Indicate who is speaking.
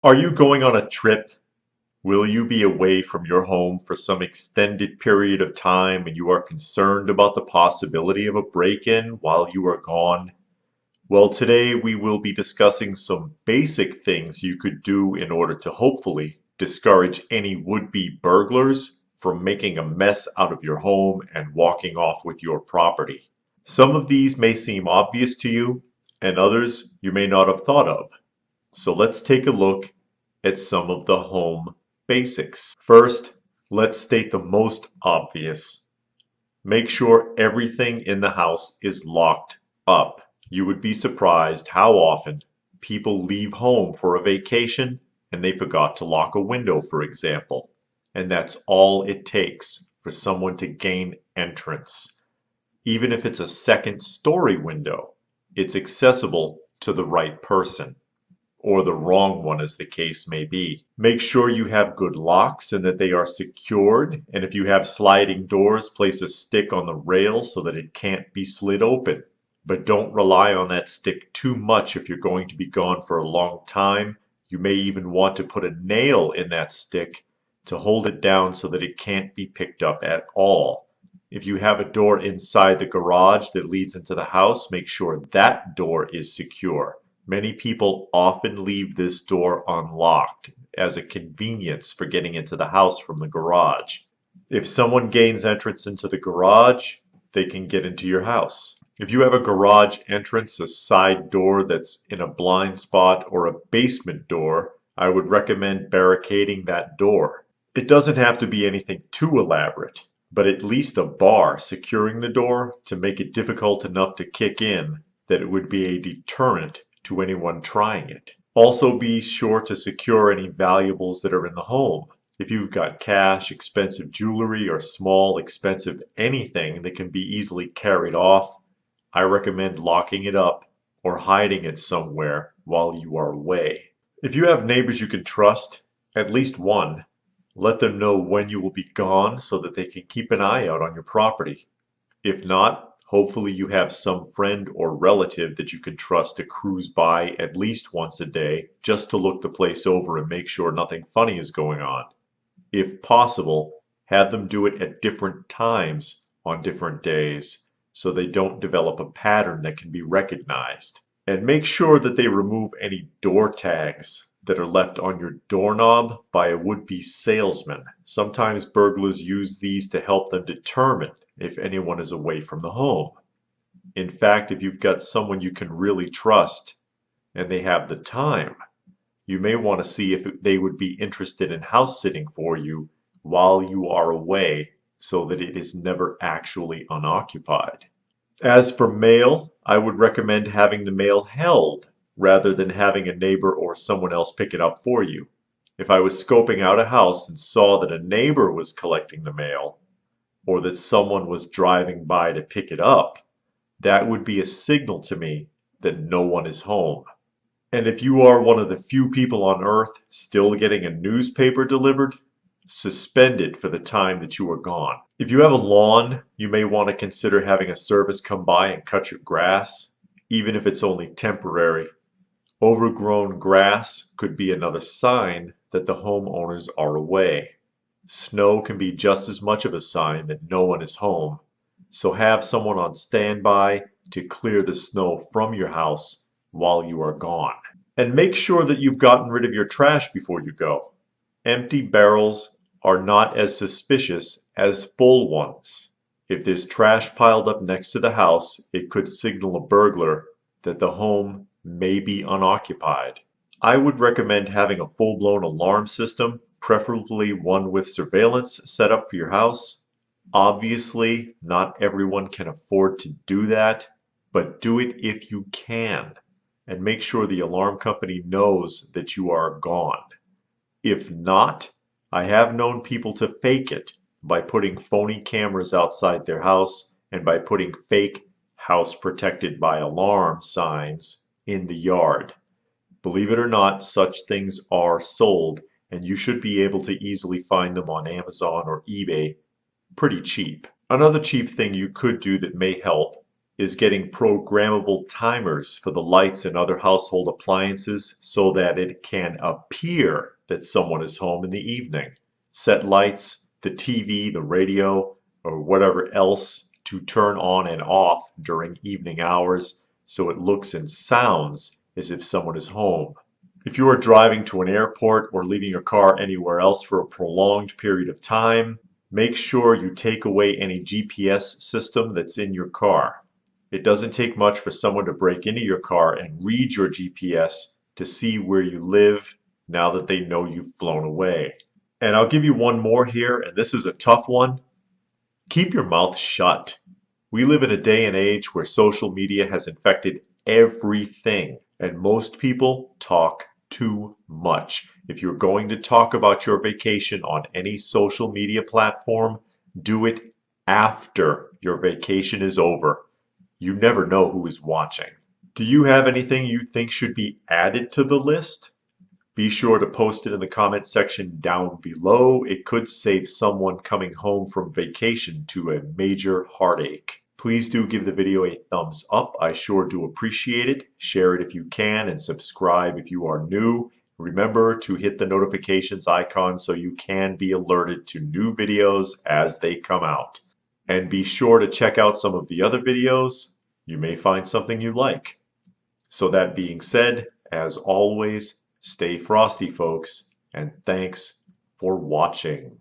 Speaker 1: Are you going on a trip? Will you be away from your home for some extended period of time and you are concerned about the possibility of a break-in while you are gone? Well, today we will be discussing some basic things you could do in order to hopefully discourage any would-be burglars from making a mess out of your home and walking off with your property. Some of these may seem obvious to you, and others you may not have thought of. So let's take a look at some of the home basics. First, let's state the most obvious. Make sure everything in the house is locked up. You would be surprised how often people leave home for a vacation and they forgot to lock a window, for example. And that's all it takes for someone to gain entrance. Even if it's a second-story window, it's accessible to the right person, or the wrong one as the case may be. Make sure you have good locks and that they are secured, and if you have sliding doors, place a stick on the rail so that it can't be slid open. But don't rely on that stick too much if you're going to be gone for a long time. You may even want to put a nail in that stick to hold it down so that it can't be picked up at all. If you have a door inside the garage that leads into the house, make sure that door is secure. Many people often leave this door unlocked as a convenience for getting into the house from the garage. If someone gains entrance into the garage, they can get into your house. If you have a garage entrance, a side door that's in a blind spot, or a basement door, I would recommend barricading that door. It doesn't have to be anything too elaborate, but at least a bar securing the door to make it difficult enough to kick in that it would be a deterrent to anyone trying it. Also be sure to secure any valuables that are in the home. If you've got cash, expensive jewelry, or small, expensive anything that can be easily carried off, I recommend locking it up or hiding it somewhere while you are away. If you have neighbors you can trust, at least one, let them know when you will be gone so that they can keep an eye out on your property. If not, hopefully you have some friend or relative that you can trust to cruise by at least once a day just to look the place over and make sure nothing funny is going on. If possible, have them do it at different times on different days so they don't develop a pattern that can be recognized. And make sure that they remove any door tags that are left on your doorknob by a would-be salesman. Sometimes burglars use these to help them determine if anyone is away from the home. In fact, if you've got someone you can really trust and they have the time, you may want to see if they would be interested in house sitting for you while you are away so that it is never actually unoccupied. As for mail, I would recommend having the mail held rather than having a neighbor or someone else pick it up for you. If I was scoping out a house and saw that a neighbor was collecting the mail, or that someone was driving by to pick it up, that would be a signal to me that no one is home. And if you are one of the few people on earth still getting a newspaper delivered, suspend it for the time that you are gone. If you have a lawn, you may want to consider having a service come by and cut your grass, even if it's only temporary. Overgrown grass could be another sign that the homeowners are away. Snow can be just as much of a sign that no one is home, so have someone on standby to clear the snow from your house while you are gone. And make sure that you've gotten rid of your trash before you go. Empty barrels are not as suspicious as full ones. If there's trash piled up next to the house, it could signal a burglar that the home may be unoccupied. I would recommend having a full-blown alarm system, preferably one with surveillance set up for your house. Obviously, not everyone can afford to do that, but do it if you can, and make sure the alarm company knows that you are gone. If not, I have known people to fake it by putting phony cameras outside their house and by putting fake "house protected by alarm" signs in the yard. Believe it or not, such things are sold, and you should be able to easily find them on Amazon or eBay pretty cheap. Another cheap thing you could do that may help is getting programmable timers for the lights and other household appliances so that it can appear that someone is home in the evening. Set lights, the TV, the radio, or whatever else to turn on and off during evening hours so it looks and sounds as if someone is home. If you are driving to an airport or leaving your car anywhere else for a prolonged period of time, make sure you take away any GPS system that's in your car. It doesn't take much for someone to break into your car and read your GPS to see where you live now that they know you've flown away. And I'll give you one more here, and this is a tough one. Keep your mouth shut. We live in a day and age where social media has infected everything, and most people talk too much. If you're going to talk about your vacation on any social media platform, do it after your vacation is over. You never know who is watching. Do you have anything you think should be added to the list? Be sure to post it in the comment section down below. It could save someone coming home from vacation to a major heartache. Please do give the video a thumbs up. I sure do appreciate it. Share it if you can and subscribe if you are new. Remember to hit the notifications icon so you can be alerted to new videos as they come out. And be sure to check out some of the other videos. You may find something you like. So that being said, as always, stay frosty, folks, and thanks for watching.